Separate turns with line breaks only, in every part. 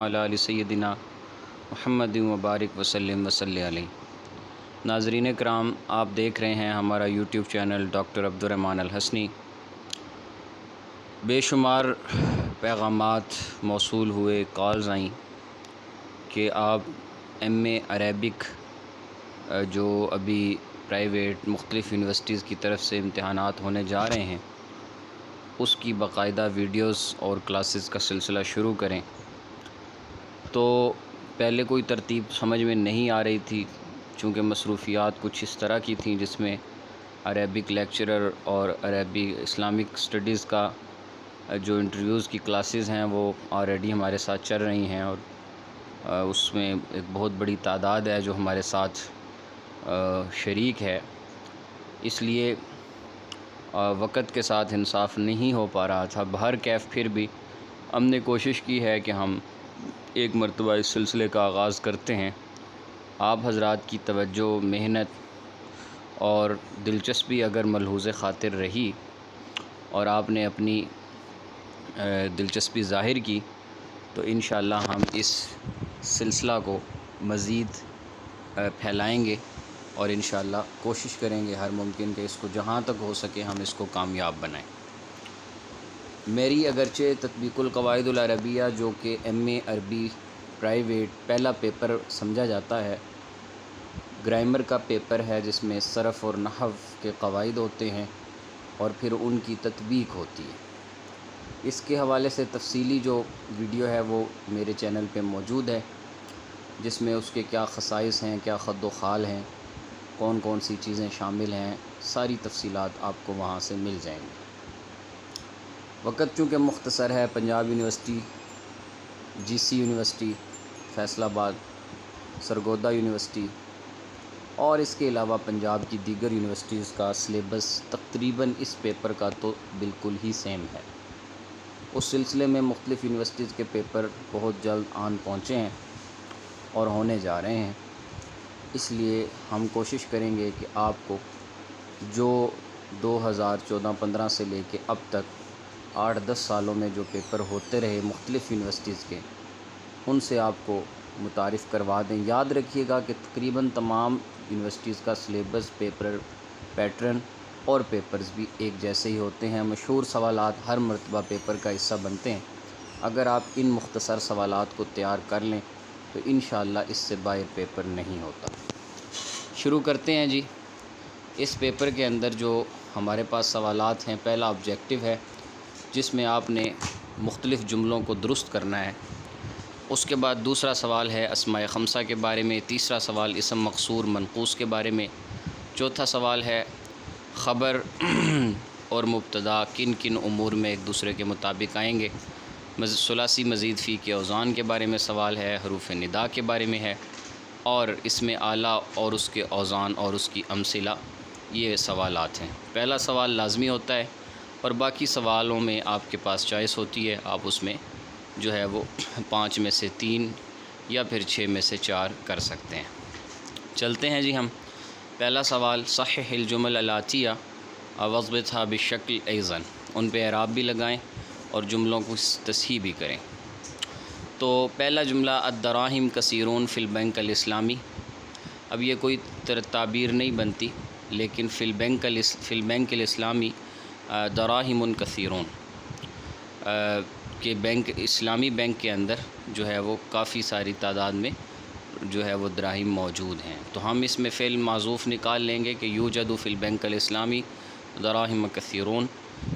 علی آل سیدنا محمد مبارک وسلم وصلی علیہ۔ ناظرین کرام، آپ دیکھ رہے ہیں ہمارا یوٹیوب چینل ڈاکٹر عبدالرحمن الحسنی۔ بے شمار پیغامات موصول ہوئے، کالز آئیں کہ آپ ایم اے عربک جو ابھی پرائیویٹ مختلف یونیورسٹیز کی طرف سے امتحانات ہونے جا رہے ہیں، اس کی باقاعدہ ویڈیوز اور کلاسز کا سلسلہ شروع کریں۔ تو پہلے کوئی ترتیب سمجھ میں نہیں آ رہی تھی، چونکہ مصروفیات کچھ اس طرح کی تھیں جس میں عربک لیکچرر اور عربی اسلامک اسٹڈیز کا جو انٹرویوز کی کلاسز ہیں وہ آلریڈی ہمارے ساتھ چل رہی ہیں، اور اس میں ایک بہت بڑی تعداد ہے جو ہمارے ساتھ شریک ہے۔ اس لیے وقت کے ساتھ انصاف نہیں ہو پا رہا تھا۔ بہر کیف پھر بھی ہم نے کوشش کی ہے کہ ہم ایک مرتبہ اس سلسلے کا آغاز کرتے ہیں۔ آپ حضرات کی توجہ، محنت اور دلچسپی اگر ملحوظ خاطر رہی اور آپ نے اپنی دلچسپی ظاہر کی تو انشاءاللہ ہم اس سلسلہ کو مزید پھیلائیں گے، اور انشاءاللہ کوشش کریں گے ہر ممکن کہ اس کو جہاں تک ہو سکے ہم اس کو کامیاب بنائیں۔ میری اگرچہ تطبیق القواعد العربیہ جو کہ ایم اے عربی پرائیویٹ پہلا پیپر سمجھا جاتا ہے، گرامر کا پیپر ہے جس میں صرف اور نحو کے قواعد ہوتے ہیں اور پھر ان کی تطبیق ہوتی ہے۔ اس کے حوالے سے تفصیلی جو ویڈیو ہے وہ میرے چینل پہ موجود ہے، جس میں اس کے کیا خصائص ہیں، کیا خد و خال ہیں، کون کون سی چیزیں شامل ہیں، ساری تفصیلات آپ کو وہاں سے مل جائیں گی۔ وقت چونکہ مختصر ہے، پنجاب یونیورسٹی، جی سی یونیورسٹی فیصل آباد، سرگودا یونیورسٹی اور اس کے علاوہ پنجاب کی دیگر یونیورسٹیز کا سلیبس تقریباً اس پیپر کا تو بالکل ہی سیم ہے۔ اس سلسلے میں مختلف یونیورسٹیز کے پیپر بہت جلد آن پہنچے ہیں اور ہونے جا رہے ہیں۔ اس لیے ہم کوشش کریں گے کہ آپ کو جو 2014-15 سے لے کے اب تک 8-10 سالوں میں جو پیپر ہوتے رہے مختلف یونیورسٹیز کے، ان سے آپ کو متعارف کروا دیں۔ یاد رکھیے گا کہ تقریباً تمام یونیورسٹیز کا سلیبس، پیپر پیٹرن اور پیپرز بھی ایک جیسے ہی ہوتے ہیں۔ مشہور سوالات ہر مرتبہ پیپر کا حصہ بنتے ہیں۔ اگر آپ ان مختصر سوالات کو تیار کر لیں تو انشاءاللہ اس سے باہر پیپر نہیں ہوتا۔ شروع کرتے ہیں جی۔ اس پیپر کے اندر جو ہمارے پاس سوالات ہیں، پہلا آبجیکٹیو ہے جس میں آپ نے مختلف جملوں کو درست کرنا ہے۔ اس کے بعد دوسرا سوال ہے اسماء خمسہ کے بارے میں، تیسرا سوال اسم مقصور منقوص کے بارے میں، چوتھا سوال ہے خبر اور مبتدا کن کن امور میں ایک دوسرے کے مطابق آئیں گے، ثلاثی مزید فی کے اوزان کے بارے میں سوال ہے، حروف ندا کے بارے میں ہے، اور اس میں اعلیٰ اور اس کے اوزان اور اس کی امثلہ، یہ سوالات ہیں۔ پہلا سوال لازمی ہوتا ہے اور باقی سوالوں میں آپ کے پاس چوائس ہوتی ہے، آپ اس میں جو ہے وہ 5 میں سے 3 یا پھر 6 میں سے 4 کر سکتے ہیں۔ چلتے ہیں جی ہم۔ پہلا سوال صحح الجمل الآتیہ واضبطھا بالشکل ایضاً، ان پہ اعراب بھی لگائیں اور جملوں کو تصحیح بھی کریں۔ تو پہلا جملہ الدراہم کثیرون فی البنک الاسلامی، اب یہ کوئی تعبیر نہیں بنتی، لیکن فی البنک الاسلامی دراہم کثیرون، کہ بینک، اسلامی بینک کے اندر جو ہے وہ کافی ساری تعداد میں جو ہے وہ دراہم موجود ہیں۔ تو ہم اس میں فعل معذوف نکال لیں گے کہ یوجد فی البنک الاسلامی دراہم کثیرون،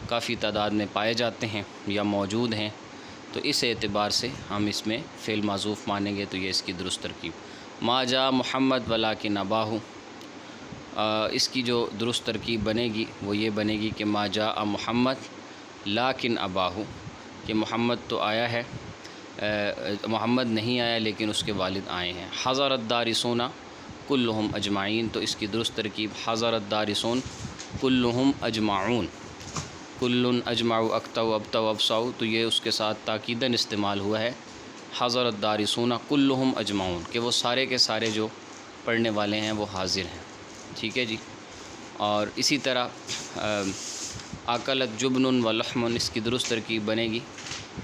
کافی تعداد میں پائے جاتے ہیں یا موجود ہیں، تو اس اعتبار سے ہم اس میں فعل معذوف مانیں گے، تو یہ اس کی درست ترکیب۔ ما جاء محمد ولکن اباہ، اس کی جو درست ترکیب بنے گی وہ یہ بنے گی کہ ما جاء محمد لیکن اباہ، کہ محمد تو آیا ہے، محمد نہیں آیا لیکن اس کے والد آئے ہیں۔ حضر الدارسون کلہم اجمعین، تو اس کی درست ترکیب حضر الدارسون کلہم اجمعون، کل اجمع اکتو ابتو ابصو، تو یہ اس کے ساتھ تاکیداً استعمال ہوا ہے، حضر الدارسون کلہم اجمعون، کہ وہ سارے کے سارے جو پڑھنے والے ہیں وہ حاضر ہیں۔ ٹھیک ہے جی۔ اور اسی طرح اکلت جبن و لحم، اس کی درست ترکیب بنے گی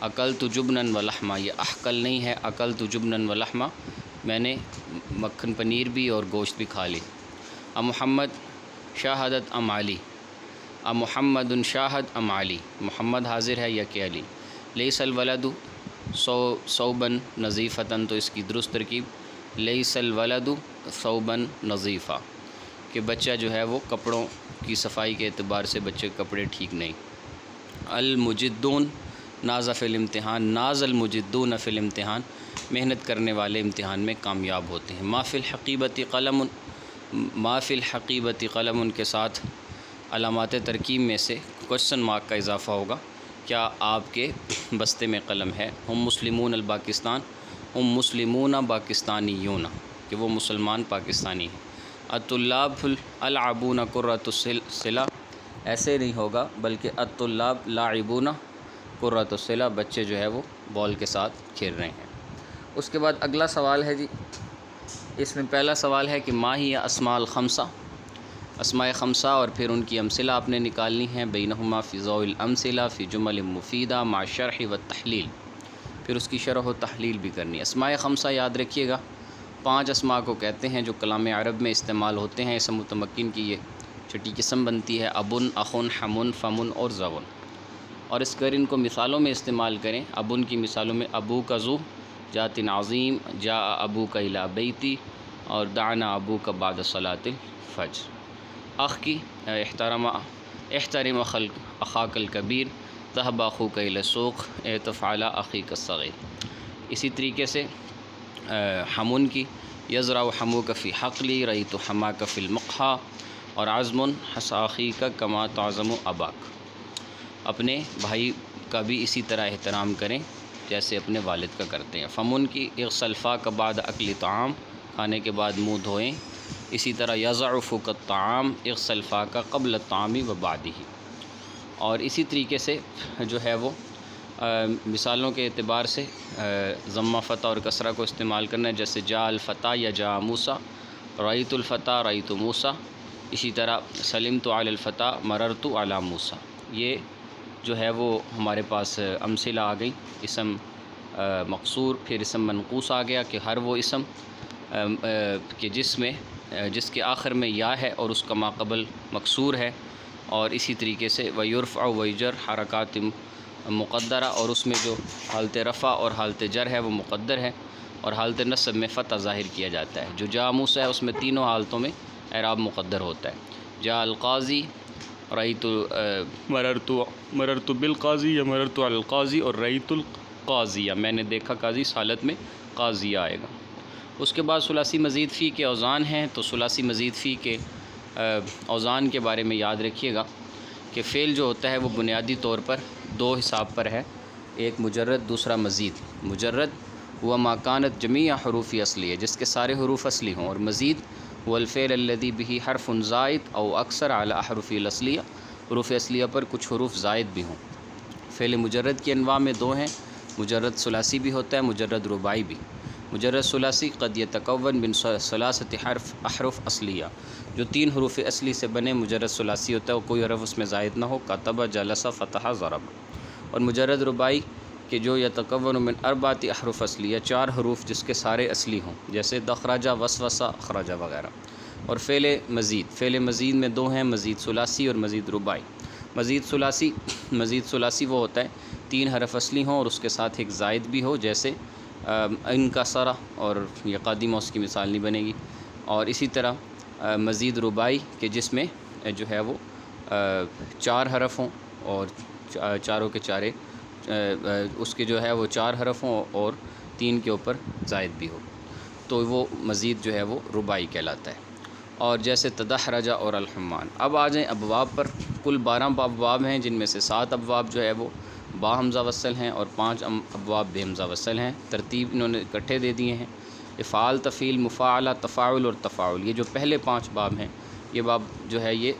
اکلت جبنن و لحما، یہ احکل نہیں ہے، اکلت جبنن و لحما، میں نے مکھن پنیر بھی اور گوشت بھی کھا لی۔ محمد شاہدت ام علی، محمد شاہد ام علی، محمد حاضر ہے یا کہ علی۔ لیس الولد ثوبا نظیفتن، تو اس کی درست ترکیب لیس الولد ثوبا نظیفا، کہ بچہ جو ہے وہ کپڑوں کی صفائی کے اعتبار سے بچے کے کپڑے ٹھیک نہیں۔ المجدون ناز فی الامتحان، ناز المجدون فی الامتحان، محنت کرنے والے امتحان میں کامیاب ہوتے ہیں۔ ما فی الحقیبۃ قلم، ما فی الحقیبۃ قلم کے ساتھ علامات ترکیب میں سے کوشچن مارک کا اضافہ ہوگا، کیا آپ کے بستے میں قلم ہے؟ ہم مسلمون الپاکستان، ہم مسلمون پاکستانیون، کہ وہ مسلمان پاکستانی ہیں۔ الطلاب العبون قرۃ الصلہ، ایسے نہیں ہوگا بلکہ الطلاب لاعبون قرۃ الصلہ، بچے جو ہے وہ بال کے ساتھ کھیل رہے ہیں۔ اس کے بعد اگلا سوال ہے جی، اس میں پہلا سوال ہے کہ ما ہی اسماء الخمسہ، اسماء خمسہ اور پھر ان کی امثلہ آپ نے نکالنی ہیں، بینہما فی ضوء الامثلہ فی جمل مفیدہ مع شرح و تحلیل، پھر اس کی شرح و تحلیل بھی کرنی ہے۔ اسماء خمسہ یاد رکھیے گا، 5 اسماء کو کہتے ہیں جو کلام عرب میں استعمال ہوتے ہیں۔ اسم متمکن کی یہ چھٹی قسم بنتی ہے، ابن، اخن، حمن، فمن اور زون۔ اور اس کر ان کو مثالوں میں استعمال کریں، ابن کی مثالوں میں ابو کا ذو، جات عظیم، جاء ابو کا الی بیتی، اور دعنا ابو کا بعد صلاۃ الفجر۔ اخ کی احترم اخاک الکبیر، ذهب اخوک الی السوق، تفعل اخیک الصغیر۔ اسی طریقے سے حمن کی یزرع حموک فی حقلی، رأیت حماک فی المقحا، اور عزم حس اخیک کما تعظم اباک، اپنے بھائی کا بھی اسی طرح احترام کریں جیسے اپنے والد کا کرتے ہیں۔ فمن کی اغسل فاک بعد اکل طعام، کھانے کے بعد منہ دھوئیں۔ اسی طرح یضع فوک الطعام، اغسل فاک قبل الطعام و بعدہ۔ اور اسی طریقے سے جو ہے وہ مثالوں کے اعتبار سے ضمہ فتح اور کسرہ کو استعمال کرنا ہے، جیسے جاء الفتیٰ یا جاء موسیٰ، رأیت الفتیٰ رأیت موسیٰ۔ اسی طرح سلمت علی الفتیٰ مررت علی موسیٰ۔ یہ جو ہے وہ ہمارے پاس امثلہ آ گئی، اسم مقصور پھر اسم منقوص آ گیا، کہ ہر وہ اسم کہ جس کے آخر میں یا ہے اور اس کا ماقبل مکسور ہے، اور اسی طریقے سے ویرفع ویجر حرکات مقدرہ، اور اس میں جو حالت رفع اور حالت جر ہے وہ مقدر ہے، اور حالت نصب میں فتح ظاہر کیا جاتا ہے۔ جو جاء موسیٰ ہے اس میں تینوں حالتوں میں اعراب مقدر ہوتا ہے۔ جاء القاضی، رأیت مررت بالقاضی یا مررت علی القاضی، اور رأیت القاضیہ، میں نے دیکھا قاضی، اس حالت میں قاضیہ آئے گا۔ اس کے بعد ثلاثی مزید فی کے اوزان ہیں، تو ثلاثی مزید فی کے اوزان کے بارے میں یاد رکھیے گا کہ فعل جو ہوتا ہے وہ بنیادی طور پر 2 حساب پر ہے، ایک مجرد، دوسرا مزید۔ مجرد وہ ما کانت جمیع حروف اصلیہ، جس کے سارے حروف اصلی ہوں، اور مزید وہ الفعل الذی بہ حرف زائد او اکثر علی احرف الاصلیہ، حروف اصلیہ پر کچھ حروف زائد بھی ہوں۔ فعل مجرد کی انواع میں 2 ہیں، مجرد ثلاثی بھی ہوتا ہے، مجرد رباعی بھی۔ مجرد ثلاثی قد یتکون من ثلاثۃ احرف اصلیہ، جو 3 حروف اصلی سے بنے مجرد ثلاثی ہوتا ہے، کوئی حرف اس میں زائد نہ ہو، کتب، جلس، فتح، ضرب۔ اور مجرد رباعی کہ جو یتکون من 4 احرف اصلیہ، 4 حروف جس کے سارے اصلی ہوں، جیسے دخرجہ، وسوسہ، اخرجہ وغیرہ۔ اور فعل مزید میں 2 ہیں، مزید ثلاثی اور مزید رباعی۔ مزید ثلاثی وہ ہوتا ہے 3 حرف اصلی ہوں اور اس کے ساتھ ایک زائد بھی ہو، جیسے ان کا سرا، اور یہ قادمہ اس کی مثال نہیں بنے گی۔ اور اسی طرح مزید رباعی کہ جس میں جو ہے وہ 4 حرف ہوں، اور چاروں کے چارے اس کے جو ہے وہ 4 حرف ہوں اور 3 کے اوپر زائد بھی ہو، تو وہ مزید جو ہے وہ رباعی کہلاتا ہے۔ اور جیسے تدحرج اور الحمان۔ اب آ جائیں ابواب پر، کل 12 ابواب ہیں، جن میں سے 7 ابواب جو ہے وہ با حمزہ وصل ہیں، اور 5 ابواب بے حمزہ وصل ہیں۔ ترتیب انہوں نے اکٹھے دے دیے ہیں، افعال، تفعیل، مفاعلہ، تفاعل اور تفاعل۔ یہ جو پہلے 5 باب ہیں، یہ باب جو ہے یہ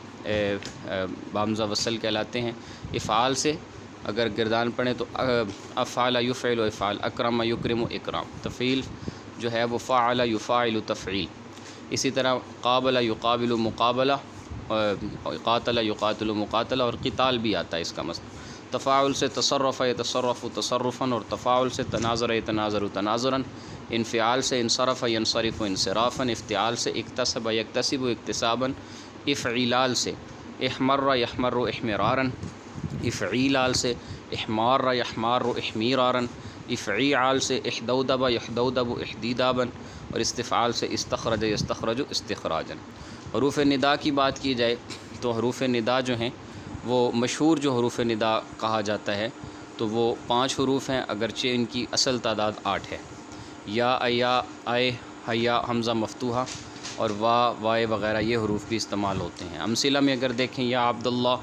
با حمزہ وصل کہلاتے ہیں۔ افعال سے اگر گردان پڑھیں تو افعل یفعل و افعال، اکرم یکرم و اکرام۔ تفعیل جو ہے وہ فعل یفاعل تفعیل۔ اسی طرح قابل یقابل مقابلہ، قاتل یقاتل مقاتلہ، اور قتال بھی آتا ہے اس کا مسئلہ۔ تفاعل سے تصرف یتصرف تصرفاً، اور تفاعل سے تناظر یتناظر تناظراً، انفعال سے انصرف ینصرف انصرافاً، افتعال سے اکتسب یکتسب اکتساباً، افعلال سے احمر یحمر احمراراً، افعیلال سے احمار یحمار احمیراراً، افعیعال سے احدودب یحدودب احدیداباً، اور استفعال سے استخرج یستخرج استخراجاً۔ حروف ندا کی بات کی جائے تو حروف ندا جو ہیں وہ مشہور جو حروف ندا کہا جاتا ہے تو وہ 5 حروف ہیں، اگرچہ ان کی اصل تعداد 8 ہے۔ یا، ایا، اے، حیا، حمزہ مفتوحہ اور وائے وغیرہ یہ حروف بھی استعمال ہوتے ہیں۔ امثلہ میں اگر دیکھیں، یا عبداللہ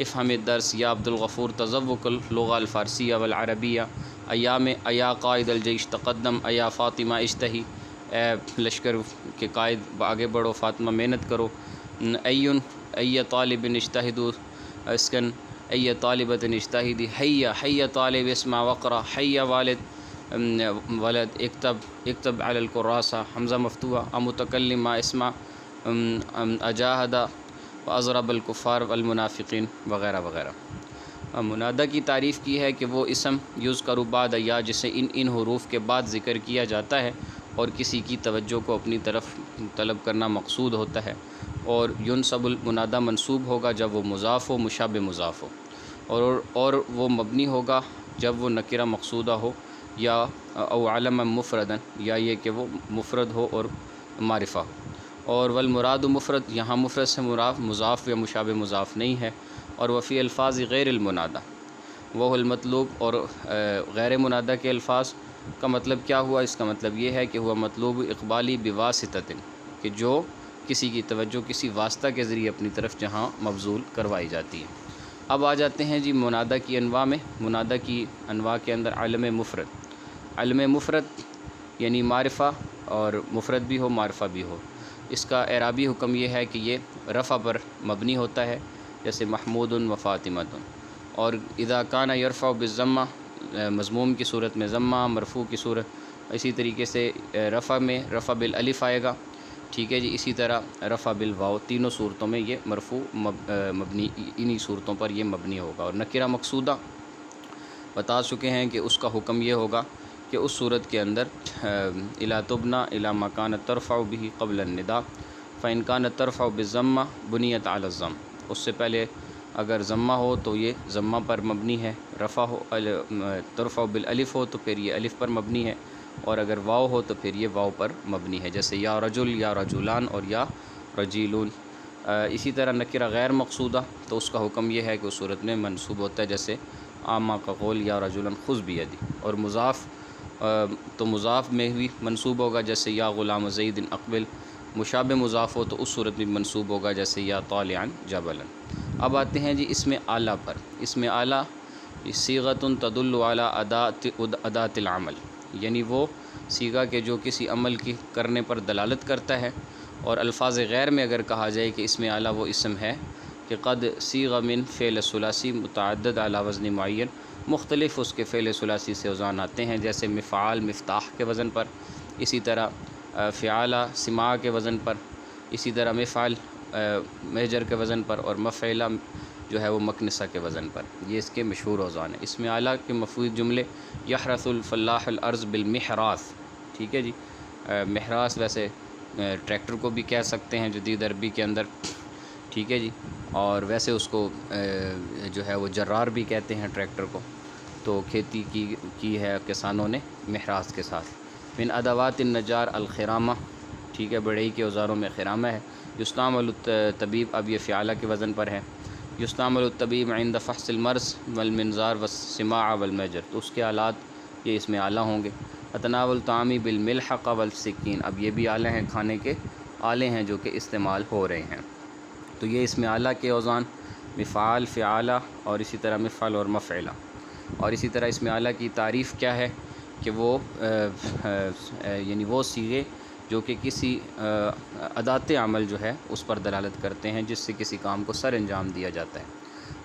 افہم الدرس، یا عبدالغفور تذوق اللغہ الفارسیہ والعربیہ، ایا میں ایا قائد الجیش تقدم، ایا فاطمہ اجتہی، اے لشکر کے قائد آگے بڑھو، فاطمہ محنت کرو، ایون ای طالب اجتہد اسکن، ای طالبۃ اجتہدی، حیا حیا طالب اسمع وقرا، حیا والد ولد اکتب علی الکراسہ، حمزہ مفتوحہ، متکلم ما اسمع، اجاہد واضرب الکفار والمنافقین وغیرہ وغیرہ۔ منادہ کی تعریف کی ہے کہ وہ اسم یذکر بعد یا، جسے ان حروف کے بعد ذکر کیا جاتا ہے اور کسی کی توجہ کو اپنی طرف طلب کرنا مقصود ہوتا ہے، اور ینصب المنادہ منصوب ہوگا جب وہ مضاف ہو، مشابہ مضاف ہو، اور وہ مبنی ہوگا جب وہ نکرہ مقصودہ ہو، یا او علم مفردن، یا یہ کہ وہ مفرد ہو اور معرفہ ہو۔ اور والمراد مفرد، یہاں مفرد سے مراد مضاف یا مشابہ مضاف نہیں ہے، اور وفی الفاظ غیر المنادہ وہ المطلوب، اور غیر منادہ کے الفاظ کا مطلب کیا ہوا؟ اس کا مطلب یہ ہے کہ ہوا مطلوب اقبالی بواسطۃ، کہ جو کسی کی توجہ کسی واسطہ کے ذریعے اپنی طرف جہاں مبذول کروائی جاتی ہے۔ اب آ جاتے ہیں جی منادہ کی انواع میں۔ منادہ کی انواع کے اندر علم مفرد، علم مفرد یعنی معرفہ، اور مفرد بھی ہو معرفہ بھی ہو۔ اس کا اعرابی حکم یہ ہے کہ یہ رفع پر مبنی ہوتا ہے، جیسے محمود و فاطمۃ، اور اذا کان یرفع بالضمہ، مضموم کی صورت میں ضمہ، مرفوع کی صورت اسی طریقے سے رفع میں رفع بالالف آئے گا، ٹھیک ہے جی۔ اسی طرح رفع بالواو، تینوں صورتوں میں یہ مرفوع مبنی، انہی صورتوں پر یہ مبنی ہوگا۔ اور نکرہ مقصودہ بتا چکے ہیں کہ اس کا حکم یہ ہوگا کہ اس صورت کے اندر الا تبنا الا ما كانت ترفع به قبل النداء فان كانت ترفع بالضمہ بنیت علی الضم، اس سے پہلے اگر ضمہ ہو تو یہ ضمہ پر مبنی ہے، رفع ہو ترفع بالالف ہو تو پھر یہ الف پر مبنی ہے، اور اگر واو ہو تو پھر یہ واو پر مبنی ہے، جیسے یا رجل، یا رجولان، اور یا رجیلون۔ اسی طرح نکرہ غیر مقصودہ تو اس کا حکم یہ ہے کہ اس صورت میں منصوب ہوتا ہے، جیسے عامہ کا قول یا رجلاً خذ بیدی۔ اور مضاف تو مضاف میں بھی منصوب ہوگا، جیسے یا غلام زید اقبل۔ مشابہ مضاف ہو تو اس صورت میں منصوب ہوگا، جیسے یا طالعا جبلا۔ اب آتے ہیں جی اسم اعلیٰ پر۔ اسم اعلیٰ صیغۃ تدل علی اداۃ العمل، یعنی وہ صیغہ کے جو کسی عمل کی کرنے پر دلالت کرتا ہے۔ اور الفاظ غیر میں اگر کہا جائے کہ اسم اعلیٰ وہ اسم ہے کہ قد صیغ من فعل ثلاثی متعدد علی وزن معین، مختلف اس کے فعل ثلاثی سے اوزان آتے ہیں، جیسے مفعال مفتاح کے وزن پر، اسی طرح فعالہ سماع کے وزن پر، اسی طرح مفعل مہجر کے وزن پر، اور مفعلہ جو ہے وہ مکنسہ کے وزن پر۔ یہ اس کے مشہور اوزان ہیں۔ اسم اعلیٰ کے مفید جملے یحرث الفلاح الارض بالمحراث، ٹھیک ہے جی۔ محراث ویسے ٹریکٹر کو بھی کہہ سکتے ہیں جدید عربی کے اندر، ٹھیک ہے جی، اور ویسے اس کو جو ہے وہ جرار بھی کہتے ہیں ٹریکٹر کو۔ تو کھیتی کی ہے کسانوں نے محراث کے ساتھ۔ من ادوات النجار الخرامہ، ٹھیک ہے، بڑھئی کے اوزاروں میں خرامہ ہے۔ یستعمل الطبیب، اب یہ فعالہ کے وزن پر ہے۔ یستعمل الطبیب عند فحص المرض والمنظار والسماع والمجر، تو اس کے آلات یہ اس میں اعلیٰ ہوں گے۔ اتناول طعامی بالملحق والسکین، اب یہ بھی آلے ہیں، کھانے کے آلے ہیں جو کہ استعمال ہو رہے ہیں۔ تو یہ اس میں اعلیٰ کے اوزان مفعال، فعالہ، اور اسی طرح مفعل اور مفعلہ۔ اور اسی طرح اس میں اعلیٰ کی تعریف کیا ہے کہ وہ یعنی وہ صیغے جو کہ کسی ادات عمل جو ہے اس پر دلالت کرتے ہیں جس سے کسی کام کو سر انجام دیا جاتا ہے۔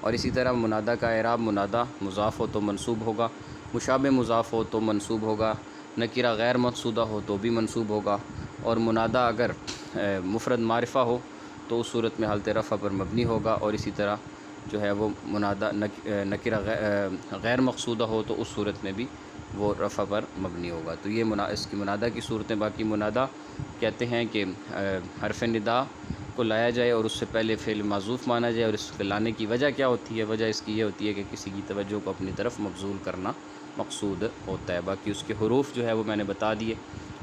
اور اسی طرح منادہ کا اعراب، منادہ مضاف ہو تو منصوب ہوگا، مشابہ مضاف ہو تو منصوب ہوگا، نکرہ غیر مقصودہ ہو تو بھی منصوب ہوگا، اور منادہ اگر مفرد معرفہ ہو تو اس صورت میں حالت رفع پر مبنی ہوگا، اور اسی طرح جو ہے وہ منادہ نکرہ غیر مقصودہ ہو تو اس صورت میں بھی وہ رفع پر مبنی ہوگا۔ تو یہ اس کی منادہ کی صورتیں۔ باقی منادہ کہتے ہیں کہ حرف ندا کو لایا جائے اور اس سے پہلے فعل معذوف مانا جائے، اور اس کے لانے کی وجہ کیا ہوتی ہے؟ وجہ اس کی یہ ہوتی ہے کہ کسی کی توجہ کو اپنی طرف مبذول کرنا مقصود ہوتا ہے۔ باقی اس کے حروف جو ہے وہ میں نے بتا دیے،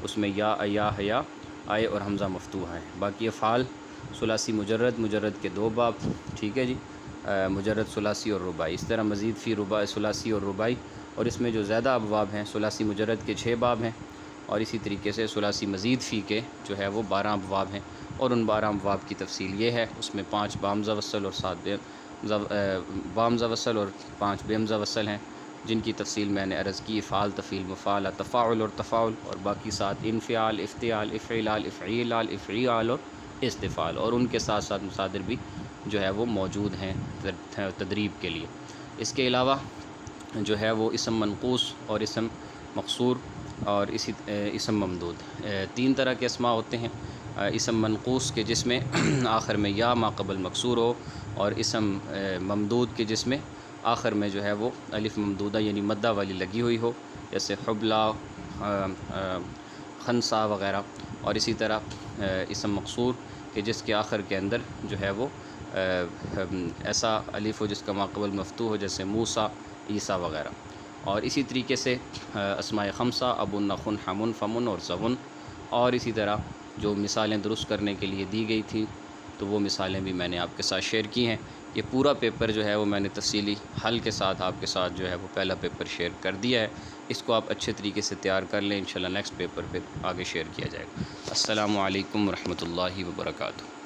اس میں یا، حیا آئے اور حمزہ مفتوح ہے۔ باقی افعال ثلاثی مجرد کے 2 باب، ٹھیک ہے جی، مجرد ثلاثی اور رباعی۔ اس طرح مزید فی ثلاثی اور رباعی، اور اس میں جو زیادہ ابواب ہیں ثلاثی مجرد کے 6 باب ہیں، اور اسی طریقے سے ثلاثی مزید فی کے جو ہے وہ 12 ابواب ہیں، اور ان 12 ابواب کی تفصیل یہ ہے، اس میں 5 بامزہ وصل اور 7 بامزہ وصل اور 5 بےمزہ وصل ہیں، جن کی تفصیل میں نے عرض کی، افعال، تفعیل، مفعلہ، تفاعل اور تفاعل، اور باقی 7 انفعال، افتعال، افعلال، افعیلال، افعیال اور استفعال، اور ان کے ساتھ ساتھ مصادر بھی جو ہے وہ موجود ہیں تدریب کے لیے۔ اس کے علاوہ جو ہے وہ اسم منقوص اور اسم مقصور اور اسم ممدود، 3 طرح کے اسماء ہوتے ہیں۔ اسم منقوص کے جس میں آخر میں یا ما قبل مکسور ہو، اور اسم ممدود کے جس میں آخر میں جو ہے وہ الف ممدودہ یعنی مدہ والی لگی ہوئی ہو، جیسے حبلہ، خنسا وغیرہ، اور اسی طرح اسم مقصور کہ جس کے آخر کے اندر جو ہے وہ ایسا الف ہو جس کا ما قبل مفتوح ہو، جیسے موسیٰ، عیسیٰ وغیرہ۔ اور اسی طریقے سے اسماء خمسہ ابو، نخن، حمن، فمن اور زغن، اور اسی طرح جو مثالیں درست کرنے کے لیے دی گئی تھیں تو وہ مثالیں بھی میں نے آپ کے ساتھ شیئر کی ہیں۔ یہ پورا پیپر جو ہے وہ میں نے تفصیلی حل کے ساتھ آپ کے ساتھ جو ہے وہ پہلا پیپر شیئر کر دیا ہے، اس کو آپ اچھے طریقے سے تیار کر لیں، انشاءاللہ نیکسٹ پیپر پھر آگے شیئر کیا جائے گا۔ السلام علیکم ورحمۃ اللہ وبرکاتہ۔